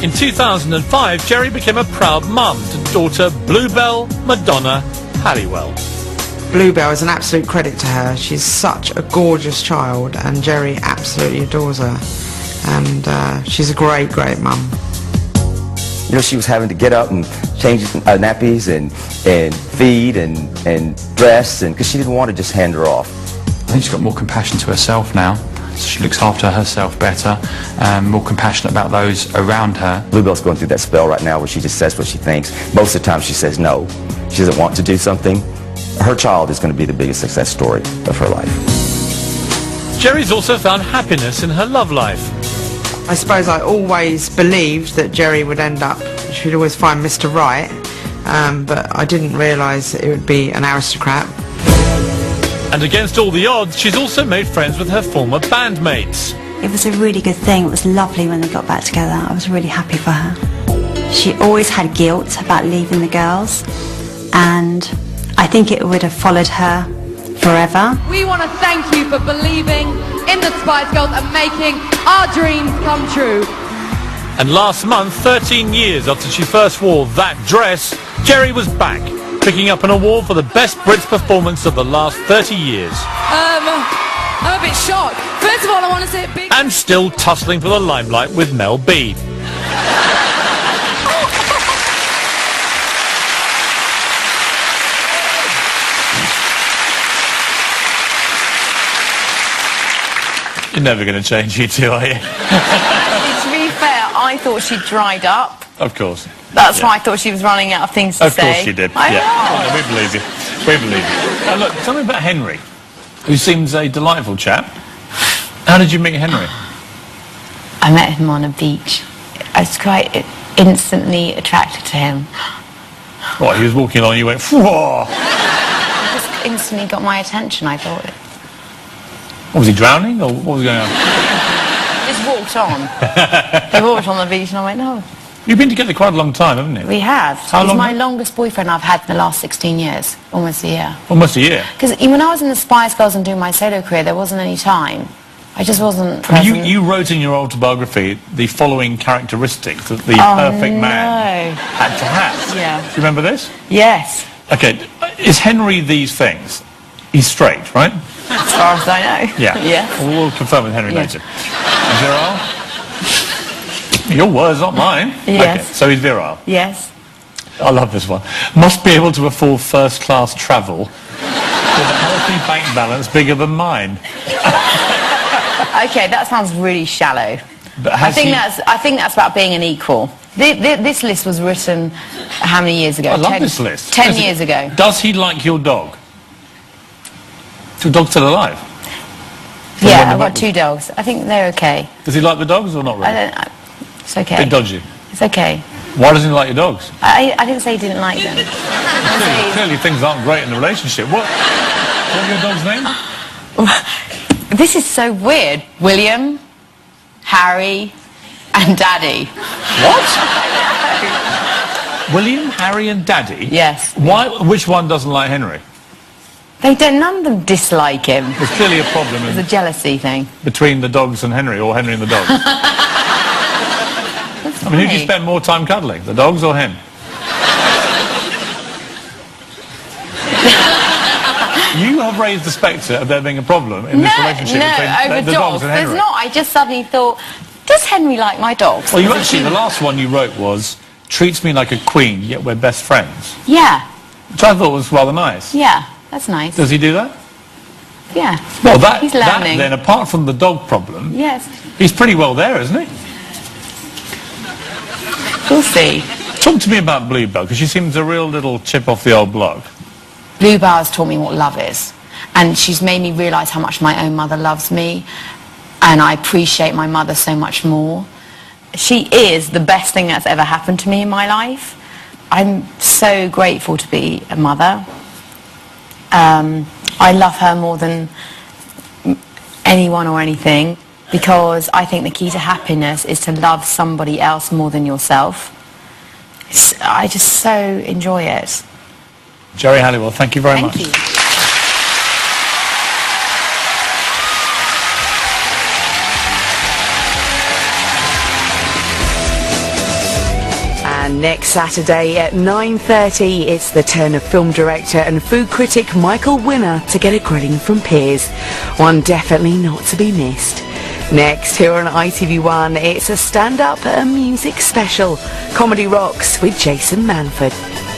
In 2005, Geri became a proud mum to daughter Bluebell Madonna Halliwell. Bluebell is an absolute credit to her. She's such a gorgeous child, and Geri absolutely adores her. And she's a great, great mum. You know, she was having to get up and change nappies and feed and dress, and because she didn't want to just hand her off. I think she's got more compassion to herself now. So she looks after herself better, more compassionate about those around her. Bluebell's going through that spell right now where she just says what she thinks. Most of the time she says no. She doesn't want to do something. Her child is going to be the biggest success story of her life. Geri's also found happiness in her love life. I suppose I always believed that Geri would end up, she'd always find Mr. Right, but I didn't realise it would be an aristocrat. And against all the odds, she's also made friends with her former bandmates. It was a really good thing. It was lovely when they got back together. I was really happy for her. She always had guilt about leaving the girls, and I think it would have followed her forever. We want to thank you for believing in the Spice Girls and making our dreams come true. And last month, 13 years after she first wore that dress, Geri was back, picking up an award for the best Brits performance of the last 30 years. I'm a bit shocked. First of all, I want to say a big... And still tussling for the limelight with Mel B. You're never going to change, you two, are you? To be fair, I thought she'd dried up. Of course. That's why I thought she was running out of things to say. Of course she did. I know. Oh, we believe you. We believe you. Now look, tell me about Henry, who seems a delightful chap. How did you meet Henry? I met him on a beach. I was quite instantly attracted to him. What, he was walking along and you went, whoa! He just instantly got my attention, I thought. What, was he drowning, or what was going on? He just walked on. He walked on the beach and I went, oh. You've been together quite a long time, haven't you? We have. How long? He's my longest boyfriend I've had in the last 16 years. Almost a year. Almost a year? Because when I was in the Spice Girls and doing my solo career, there wasn't any time. I just wasn't present. You wrote in your autobiography the following characteristics that the perfect man had to have. Yeah. Do you remember this? Yes. Okay, is Henry these things? He's straight, right? As far as I know. Yeah. Yes. We'll confirm with Henry later. Virile? Your words, not mine. Yes. Okay, so he's virile. Yes. I love this one. Must be able to afford first-class travel with a healthy bank balance bigger than mine. Okay, that sounds really shallow. But I think that's about being an equal. This list was written how many years ago? I love this list. 10 years ago. Does he like your dog? Is your dog still alive? Yeah, I've got 2 dogs. I think they're okay. Does he like the dogs or not really? It's okay. Bit dodgy. It's okay. Why doesn't he like your dogs? I didn't say he didn't like them. Clearly things aren't great in the relationship. What are your dog's name? This is so weird. William, Harry, and Daddy. What? William, Harry, and Daddy? Yes. Why? Which one doesn't like Henry? None of them dislike him. There's clearly a problem It's a jealousy thing. between the dogs and Henry, or Henry and the dogs. I mean, who do you spend more time cuddling, the dogs or him? You have raised the spectre of there being a problem in this relationship between the dogs and Henry. There's not. I just suddenly thought, does Henry like my dogs? Well, the last one you wrote was, treats me like a queen, yet we're best friends. Yeah. Which I thought was rather nice. Yeah, that's nice. Does he do that? Yeah. Well, he's learning. Then, apart from the dog problem, yes, he's pretty well there, isn't he? We'll see. Talk to me about Bluebell, because she seems a real little chip off the old block. Bluebell has taught me what love is, and she's made me realise how much my own mother loves me, and I appreciate my mother so much more. She is the best thing that's ever happened to me in my life. I'm so grateful to be a mother. I love her more than anyone or anything, because I think the key to happiness is to love somebody else more than yourself. I just so enjoy it. Geri Halliwell, thank you very much. Thank you. And next Saturday at 9:30, it's the turn of film director and food critic Michael Winner to get a grilling from peers. One definitely not to be missed. Next, here on ITV1, it's a stand-up and music special, Comedy Rocks with Jason Manford.